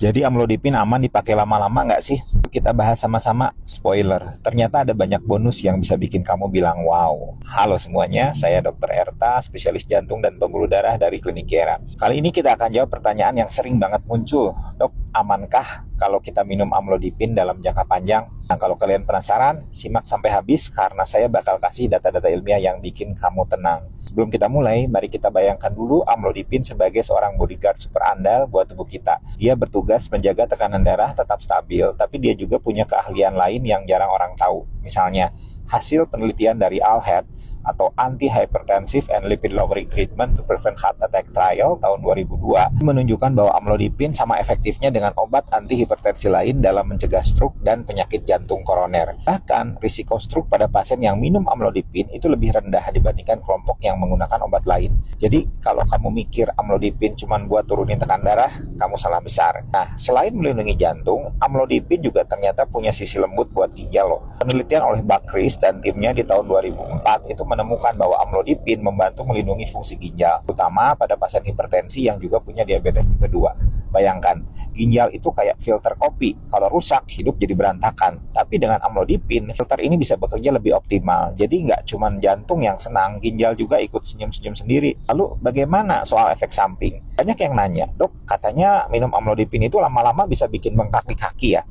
Jadi amlodipin aman dipakai lama-lama nggak sih? Kita bahas sama-sama. Spoiler, ternyata ada banyak bonus yang bisa bikin kamu bilang wow. Halo semuanya, saya Dr. Erta, spesialis jantung dan pembuluh darah dari Klinik Kiera. Kali ini kita akan jawab pertanyaan yang sering banget muncul. Dok, amankah kalau kita minum amlodipin dalam jangka panjang? Nah, kalau kalian penasaran, simak sampai habis karena saya bakal kasih data-data ilmiah yang bikin kamu tenang. Sebelum kita mulai, mari kita bayangkan dulu amlodipin sebagai seorang bodyguard super andal buat tubuh kita. Dia bertugas menjaga tekanan darah tetap stabil, tapi dia juga punya keahlian lain yang jarang orang tahu. Misalnya, hasil penelitian dari ALHET atau Anti-Hypertensive and Lipid Lowering Treatment to Prevent Heart Attack Trial tahun 2002 menunjukkan bahwa amlodipin sama efektifnya dengan obat antihipertensi lain dalam mencegah stroke dan penyakit jantung koroner. Bahkan, risiko stroke pada pasien yang minum amlodipin itu lebih rendah dibandingkan kelompok yang menggunakan obat lain. Jadi, kalau kamu mikir amlodipin cuma buat turunin tekanan darah, kamu salah besar. Nah, selain melindungi jantung, amlodipin juga ternyata punya sisi lembut buat ginjal loh. Penelitian oleh Bakris dan timnya di tahun 2004 itu menemukan bahwa amlodipin membantu melindungi fungsi ginjal, terutama pada pasien hipertensi yang juga punya diabetes tipe 2. Bayangkan, ginjal itu kayak filter kopi. Kalau rusak, hidup jadi berantakan. Tapi dengan amlodipin, filter ini bisa bekerja lebih optimal. Jadi nggak cuma jantung yang senang, ginjal juga ikut senyum-senyum sendiri. Lalu bagaimana soal efek samping? Banyak yang nanya, dok, katanya minum amlodipin itu lama-lama bisa bikin bengkak di kaki ya?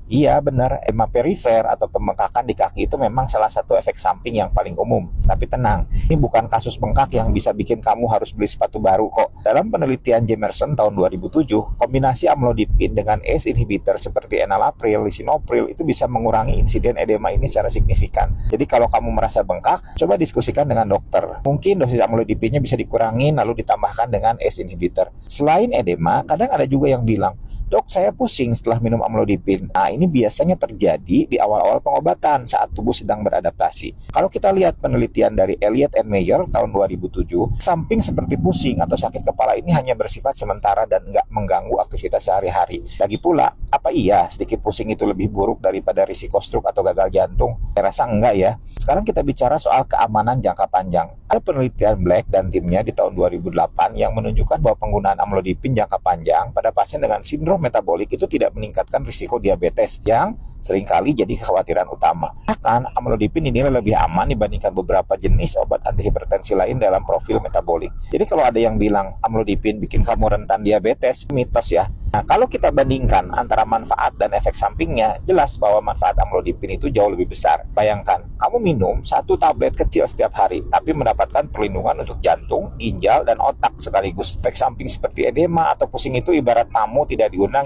Iya benar, edema perifer atau pembengkakan di kaki itu memang salah satu efek samping yang paling umum. Tapi tenang, ini bukan kasus bengkak yang bisa bikin kamu harus beli sepatu baru kok. Dalam penelitian Jamerson tahun 2007, kombinasi amlodipin dengan ACE inhibitor seperti enalapril, lisinopril itu bisa mengurangi insiden edema ini secara signifikan. Jadi kalau kamu merasa bengkak, coba diskusikan dengan dokter. Mungkin dosis amlodipinnya bisa dikurangi lalu ditambahkan dengan ACE inhibitor. Selain edema, kadang ada juga yang bilang, dok, saya pusing setelah minum amlodipin. Nah, ini biasanya terjadi di awal-awal pengobatan saat tubuh sedang beradaptasi. Kalau kita lihat penelitian dari Elliott and Mayer tahun 2007, samping seperti pusing atau sakit kepala ini hanya bersifat sementara dan nggak mengganggu aktivitas sehari-hari. Lagi pula, apa iya sedikit pusing itu lebih buruk daripada risiko stroke atau gagal jantung? Saya rasa enggak ya. Sekarang kita bicara soal keamanan jangka panjang. Ada penelitian Black dan timnya di tahun 2008 yang menunjukkan bahwa penggunaan amlodipin jangka panjang pada pasien dengan sindrom metabolik itu tidak meningkatkan risiko diabetes yang seringkali jadi kekhawatiran utama. Bahkan amlodipin ini lebih aman dibandingkan beberapa jenis obat antihipertensi lain dalam profil metabolik. Jadi kalau ada yang bilang amlodipin bikin kamu rentan diabetes, mitos ya. Nah, kalau kita bandingkan antara manfaat dan efek sampingnya, jelas bahwa manfaat amlodipin itu jauh lebih besar. Bayangkan, kamu minum 1 tablet kecil setiap hari, tapi mendapatkan perlindungan untuk jantung, ginjal, dan otak sekaligus. Efek samping seperti edema atau pusing itu ibarat tamu tidak diundang